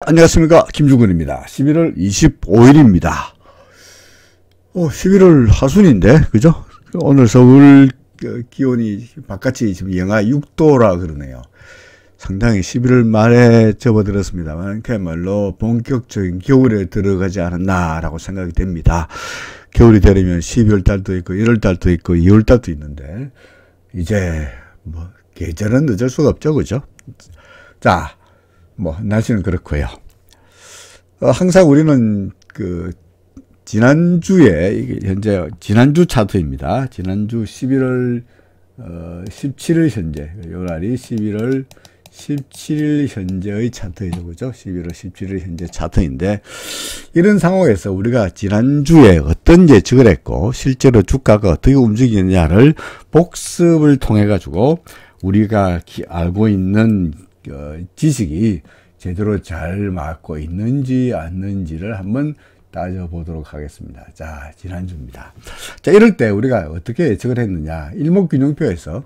안녕하십니까, 김중근입니다. 11월 25일입니다. 11월 하순인데, 그죠? 오늘 서울 기온이 바깥이 지금 영하 6도라 그러네요. 상당히 11월 말에 접어들었습니다만, 그야말로 본격적인 겨울에 들어가지 않았나라고 생각이 됩니다. 겨울이 되려면 12월 달도 있고, 1월 달도 있고, 2월 달도 있는데, 이제, 계절은 늦을 수가 없죠, 그죠? 자, 날씨는 그렇고요. 항상 우리는 지난주에, 이게 현재, 지난주 차트입니다. 지난주 11월 17일 현재, 요 날이 11월 17일 현재의 차트이죠, 그죠? 11월 17일 현재 차트인데, 이런 상황에서 우리가 지난주에 어떤 예측을 했고, 실제로 주가가 어떻게 움직이느냐를 복습을 통해가지고, 우리가 알고 있는 지식이 제대로 잘 맞고 있는지 않는지를 한번 따져보도록 하겠습니다. 자, 지난주입니다. 자, 이럴 때 우리가 어떻게 예측을 했느냐. 일목균형표에서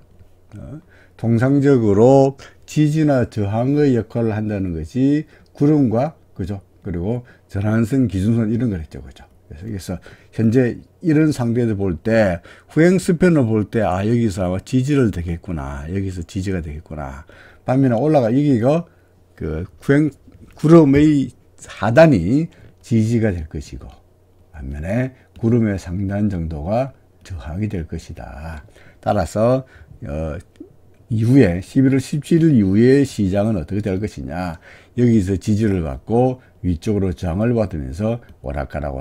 통상적으로 지지나 저항의 역할을 한다는 것이 구름과, 그죠? 그리고 전환선, 기준선 이런 걸 했죠, 그죠? 그래서 현재 이런 상태에서 볼 때, 후행 스팬을 볼 때, 여기서 아마 지지를 되겠구나. 여기서 지지가 되겠구나. 반면에 여기가 구름의 하단이 지지가 될 것이고, 반면에 구름의 상단 정도가 저항이 될 것이다. 따라서, 이후에, 11월 17일 이후에 시장은 어떻게 될 것이냐. 여기서 지지를 받고 위쪽으로 저항을 받으면서 오락가락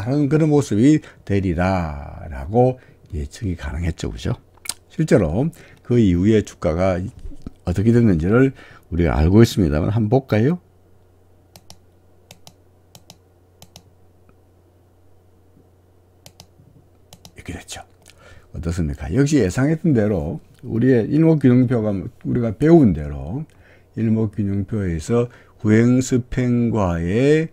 하는 그런 모습이 되리라 라고 예측이 가능했죠, 그죠? 실제로 그 이후에 주가가 어떻게 됐는지를 우리가 알고 있습니다만 한번 볼까요? 이렇게 됐죠. 어떻습니까? 역시 예상했던 대로 우리의 일목균형표가 우리가 배운 대로 일목균형표에서 후행스팬과의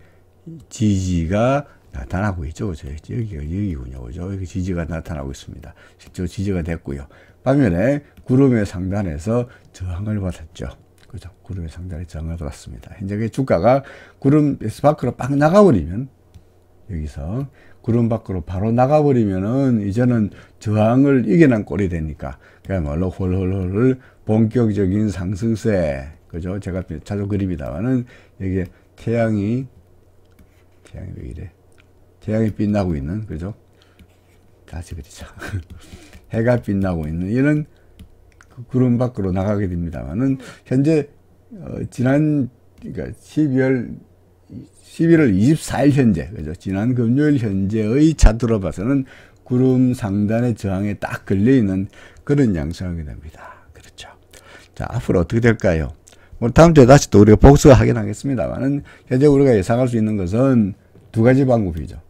지지가 나타나고 있죠. 그죠? 여기군요. 그죠? 여기 지지가 나타나고 있습니다. 실제로 지지가 됐고요. 반면에 구름의 상단에서 저항을 받았죠. 그죠? 구름의 상단에 저항을 받았습니다. 현재 주가가 구름 밖으로 빡 나가버리면, 여기서 구름 밖으로 바로 나가버리면은 이제는 저항을 이겨낸 꼴이 되니까, 그야말로 홀홀홀 본격적인 상승세, 그죠? 제가 자주 그립니다만은, 여기에 태양이 왜 이래? 태양이 빛나고 있는, 그죠? 다시 그리자. 해가 빛나고 있는 이런 구름 밖으로 나가게 됩니다만은, 현재, 그러니까 11월 24일 현재, 그죠? 지난 금요일 현재의 차트로 봐서는 구름 상단의 저항에 딱 걸려있는 그런 양상이 됩니다. 그렇죠. 자, 앞으로 어떻게 될까요? 다음 주에 다시 또 우리가 복수 확인하겠습니다만은, 현재 우리가 예상할 수 있는 것은 두 가지 방법이죠.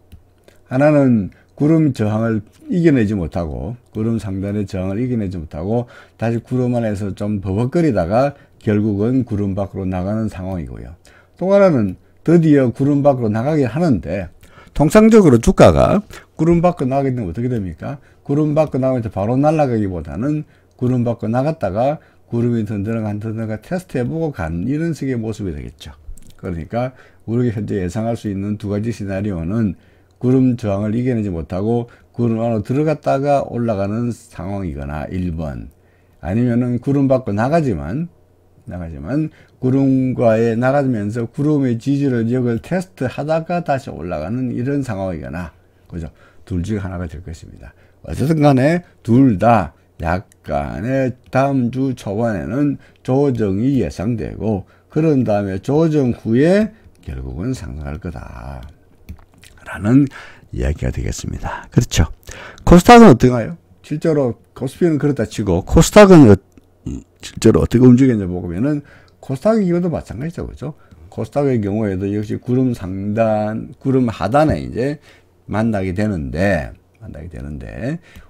하나는 구름 저항을 이겨내지 못하고, 구름 상단의 저항을 이겨내지 못하고, 다시 구름 안에서 좀 버벅거리다가 결국은 구름 밖으로 나가는 상황이고요. 또 하나는 드디어 구름 밖으로 나가긴 하는데, 통상적으로 주가가 구름 밖으로 나가게 되면 어떻게 됩니까? 구름 밖으로 나가면서 바로 날아가기보다는 구름 밖으로 나갔다가 구름이 든든하가 테스트해보고 간 이런 식의 모습이 되겠죠. 그러니까 우리가 현재 예상할 수 있는 두 가지 시나리오는 구름 저항을 이겨내지 못하고 구름 안으로 들어갔다가 올라가는 상황이거나 1번, 아니면은 구름 밖으로 나가지만 구름과에 나가면서 구름의 지지력을 테스트 하다가 다시 올라가는 이런 상황이거나, 그죠? 둘 중 하나가 될 것입니다. 어쨌든 간에 둘 다 약간의 다음 주 초반에는 조정이 예상되고, 그런 다음에 조정 후에 결국은 상승할 거다 라는 이야기가 되겠습니다. 그렇죠. 코스닥은 어떤가요? 실제로 코스피는 그렇다 치고, 코스닥은 실제로 어떻게 움직이는지 보면은, 코스닥의 경우도 마찬가지죠. 그죠? 코스닥의 경우에도 역시 구름 하단에 이제 만나게 되는데,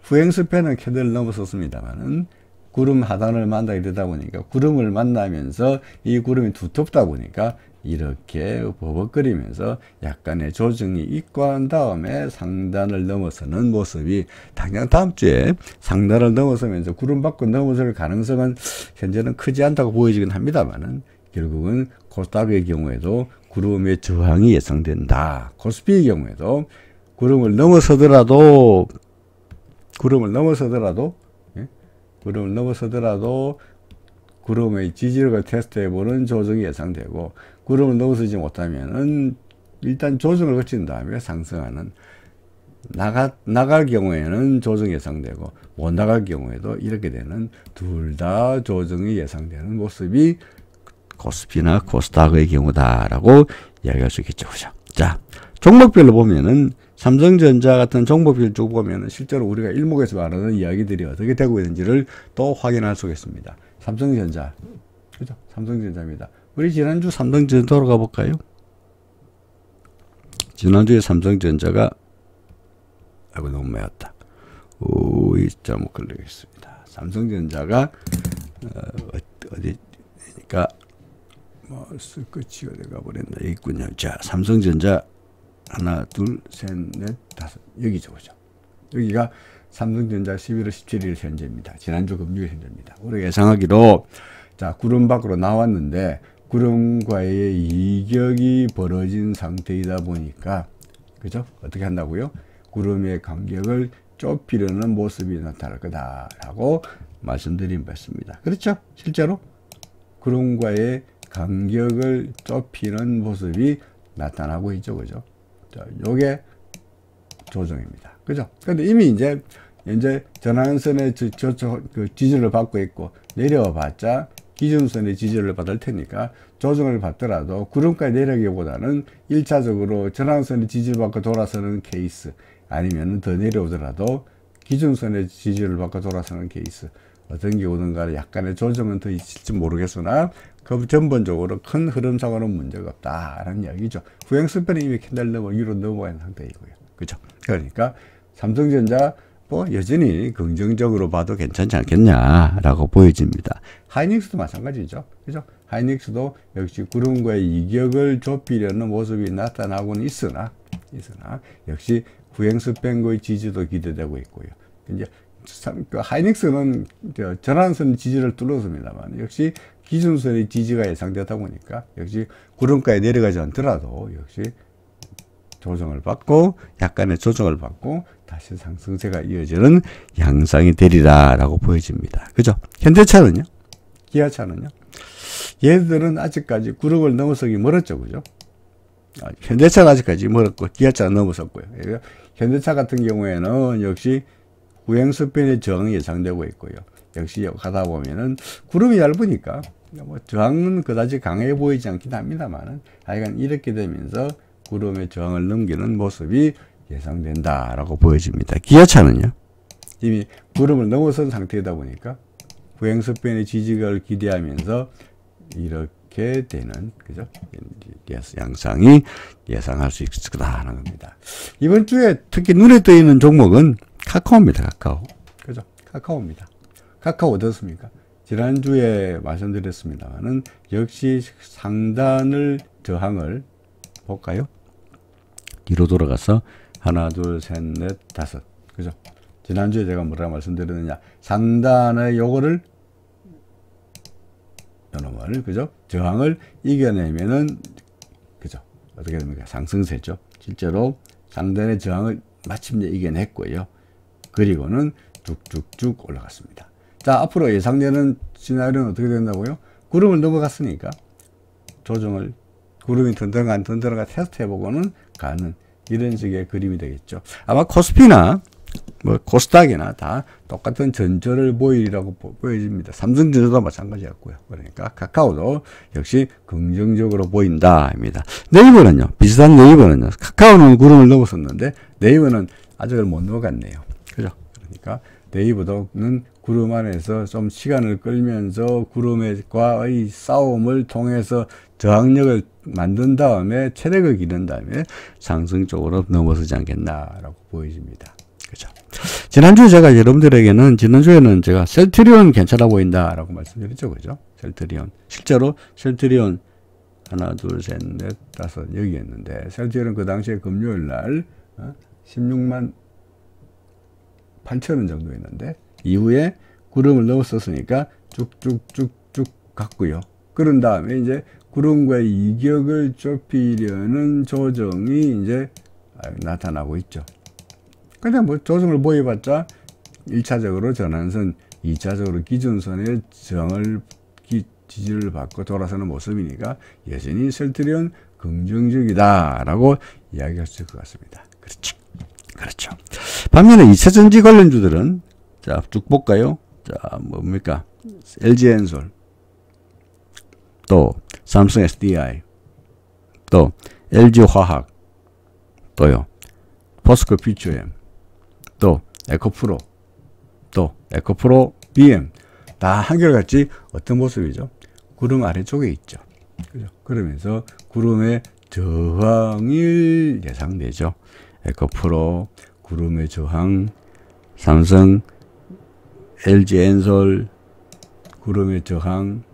후행 스팬은 캐들을 넘어섰습니다만은, 구름 하단을 만나게 되다 보니까, 구름을 만나면서 이 구름이 두텁다 보니까, 이렇게 버벅거리면서 약간의 조정이 있고 한 다음에 상단을 넘어서는 모습이, 당장 다음 주에 상단을 넘어서면서 구름 밖으로 넘어설 가능성은 현재는 크지 않다고 보여지긴 합니다만은, 결국은 코스닥의 경우에도 구름의 저항이 예상된다. 코스피의 경우에도 구름을 넘어서더라도 구름의 지지력을 테스트해보는 조정이 예상되고, 구름을 넘어서지 못하면은 일단 조정을 거친 다음에 상승하는, 나갈 경우에는 조정이 예상되고 못 나갈 경우에도 이렇게 되는, 둘 다 조정이 예상되는 모습이 코스피나 코스닥의 경우다라고 이야기할 수 있겠죠. 그죠? 자, 종목별로 보면은 삼성전자 같은 종목별 쭉 보면은 실제로 우리가 일목에서 말하는 이야기들이 어떻게 되고 있는지를 또 확인할 수 있습니다. 삼성전자, 그죠? 삼성전자입니다. 우리 지난주 삼성전자 돌아가 볼까요? 지난주에 삼성전자가, 아이고, 너무 매웠다. 이 잘못 걸리겠습니다. 삼성전자가, 어디니까, 끝이 어디 가버렸나. 여기 있군요. 자, 삼성전자, 하나, 둘, 셋, 넷, 다섯. 여기죠, 그죠? 여기가 삼성전자 11월 17일 현재입니다. 지난주 금요일 현재입니다. 우리가 예상하기로, 자, 구름 밖으로 나왔는데, 구름과의 이격이 벌어진 상태이다 보니까, 그죠? 어떻게 한다고요? 구름의 간격을 좁히려는 모습이 나타날 거다라고 말씀드린 바 있습니다. 그렇죠? 실제로 구름과의 간격을 좁히는 모습이 나타나고 있죠. 그죠? 자, 요게 조정입니다. 그죠? 근데 이미 이제 전환선의 그 지지를 받고 있고, 내려와 봤자 기준선의 지지를 받을 테니까 조정을 받더라도 구름까지 내려가기보다는 1차적으로 전환선의 지지를 받고 돌아서는 케이스, 아니면 더 내려오더라도 기준선의 지지를 받고 돌아서는 케이스, 어떤 경우든 간에 약간의 조정은 더 있을지 모르겠으나 그 전반적으로 큰 흐름상으로는 문제가 없다라는 이야기죠. 후행스팬이 이미 캔들 넘어 위로 넘어가 있는 상태이고요. 그죠? 그러니까 삼성전자 여전히 긍정적으로 봐도 괜찮지 않겠냐라고 보여집니다. 하이닉스도 마찬가지죠. 그죠? 하이닉스도 역시 구름과의 이격을 좁히려는 모습이 나타나고는 있으나 역시 후행스팬의 지지도 기대되고 있고요. 이제 하이닉스는 전환선 지지를 뚫었습니다만 역시 기준선의 지지가 예상되다 보니까 역시 구름가에 내려가지 않더라도 역시 조정을 받고, 약간의 조정을 받고 다시 상승세가 이어지는 양상이 되리라라고 보여집니다. 그죠? 현대차는요? 기아차는요? 얘들은 아직까지 구름을 넘어서기 멀었죠. 그죠? 현대차는 아직까지 멀었고 기아차는 넘어섰고요. 현대차 같은 경우에는 역시 후행스팬의 저항이 예상되고 있고요. 역시 가다 보면은 구름이 얇으니까 저항은 그다지 강해 보이지 않긴 합니다만은 하여간 이렇게 되면서 구름의 저항을 넘기는 모습이 예상된다라고 보여집니다. 기아차는요, 이미 구름을 넘어선 상태이다 보니까 후행스팬의 지지를 기대하면서 이렇게 되는, 그죠? 양상이 예상할 수 있을 거다라는 겁니다. 이번 주에 특히 눈에 띄는 종목은 카카오입니다. 카카오. 그죠? 카카오입니다. 카카오 어떻습니까? 지난주에 말씀드렸습니다만은 역시 상단을 저항을 볼까요? 뒤로 돌아가서 하나, 둘, 셋, 넷, 다섯. 그죠? 지난주에 제가 뭐라 말씀드렸느냐? 상단의 요거를, 요놈을, 그죠? 저항을 이겨내면은, 그죠? 어떻게 됩니까? 상승세죠. 실제로 상단의 저항을 마침내 이겨냈고요. 그리고는 쭉쭉쭉 올라갔습니다. 자, 앞으로 예상되는 시나리오는 어떻게 된다고요? 구름을 넘어갔으니까 조정을, 구름이 든든한 테스트 해보고는 가는, 이런 식의 그림이 되겠죠. 아마 코스피나 코스닥이나 다 똑같은 전철을 보이리라고 보여집니다. 삼성전자도 마찬가지였고요. 그러니까 카카오도 역시 긍정적으로 보인다입니다. 네이버는요, 비슷한 네이버는요, 카카오는 구름을 넘어섰는데 네이버는 아직은 못 넘어갔네요. 그죠? 그러니까 네이버도는 구름 안에서 좀 시간을 끌면서 구름과의 싸움을 통해서 저항력을 만든 다음에 체력을 기른 다음에 상승 쪽으로 넘어서지 않겠나라고 보여집니다. 그죠? 지난주에 제가 여러분들에게는, 지난주에는 제가 셀트리온 괜찮아 보인다라고 말씀드렸죠. 그죠? 셀트리온. 실제로 셀트리온 하나, 둘, 셋, 넷, 다섯 여기였는데, 셀트리온 그 당시에 금요일 날 16만 8천원 정도였는데, 이후에 구름을 넘었었으니까 쭉쭉쭉쭉 갔고요. 그런 다음에 이제 구름과의 이격을 좁히려는 조정이 이제 나타나고 있죠. 근데 뭐 조정을 보여봤자 1차적으로 전환선, 2차적으로 기준선의 지지를 받고 돌아서는 모습이니까 여전히 설득력은 긍정적이다라고 이야기할 수 있을 것 같습니다. 그렇죠. 그렇죠. 반면에 2차 전지 관련주들은 자, 쭉 볼까요? 자, 뭡니까? LG엔솔, 또 삼성 SDI, 또 LG화학, 또요 포스코 퓨처엠, 또 에코프로, 또 에코프로 BM 다 한결같이 어떤 모습이죠? 구름 아래쪽에 있죠. 그죠? 그러면서 구름의 저항이 예상되죠. 에코프로, 구름의 저항, 삼성, LG엔솔, 구름의 저항,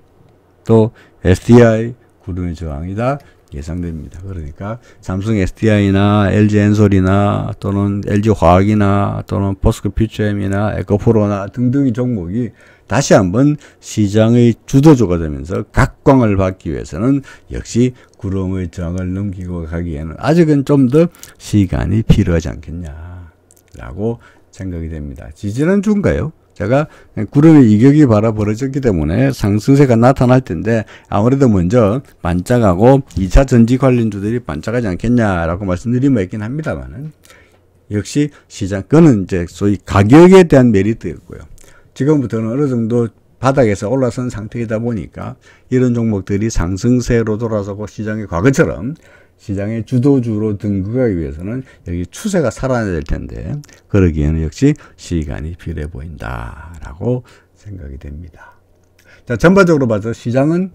또 SDI, 구름의 저항이다 예상됩니다. 그러니까 삼성 SDI나 LG엔솔이나 또는 LG화학이나 또는 포스코 퓨처엠이나 에코프로나 등등의 종목이 다시 한번 시장의 주도주가 되면서 각광을 받기 위해서는 역시 구름의 저항을 넘기고 가기에는 아직은 좀 더 시간이 필요하지 않겠냐라고 생각이 됩니다. 지지난 주인가요? 제가 구름의 이격이 바로 벌어졌기 때문에 상승세가 나타날 텐데 아무래도 먼저 반짝하고 2차 전지 관련주들이 반짝하지 않겠냐라고 말씀드린 바 있긴 합니다만은 역시 시장, 그는 이제 소위 가격에 대한 메리트였고요. 지금부터는 어느 정도 바닥에서 올라선 상태이다 보니까 이런 종목들이 상승세로 돌아서고 시장의 과거처럼 시장의 주도주로 등극하기 위해서는 여기 추세가 살아나야 될 텐데 그러기에는 역시 시간이 필요해 보인다라고 생각이 됩니다. 자, 전반적으로 봐서 시장은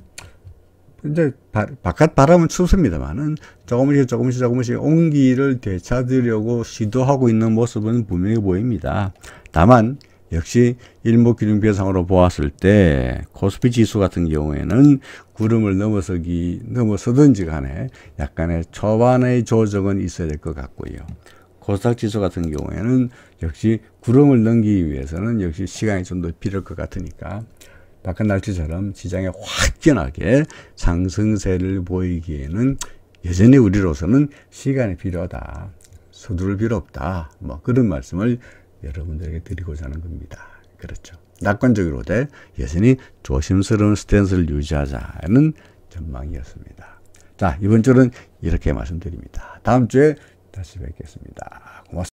이제 바깥 바람은 춥습니다만은 조금씩 온기를 되찾으려고 시도하고 있는 모습은 분명히 보입니다. 다만 역시 일목균형표상으로 보았을 때 코스피 지수 같은 경우에는 구름을 넘어서든지 간에 약간의 초반의 조정은 있어야 될 것 같고요. 코스닥 지수 같은 경우에는 역시 구름을 넘기기 위해서는 역시 시간이 좀 더 필요할 것 같으니까 바깥 날씨처럼 시장에 확연하게 상승세를 보이기에는 여전히 우리로서는 시간이 필요하다. 서두를 필요 없다. 뭐 그런 말씀을 여러분들에게 드리고자 하는 겁니다. 그렇죠. 낙관적으로 돼 여전히 조심스러운 스탠스를 유지하자는 전망이었습니다. 자, 이번 주는 이렇게 말씀드립니다. 다음 주에 다시 뵙겠습니다. 고맙습니다.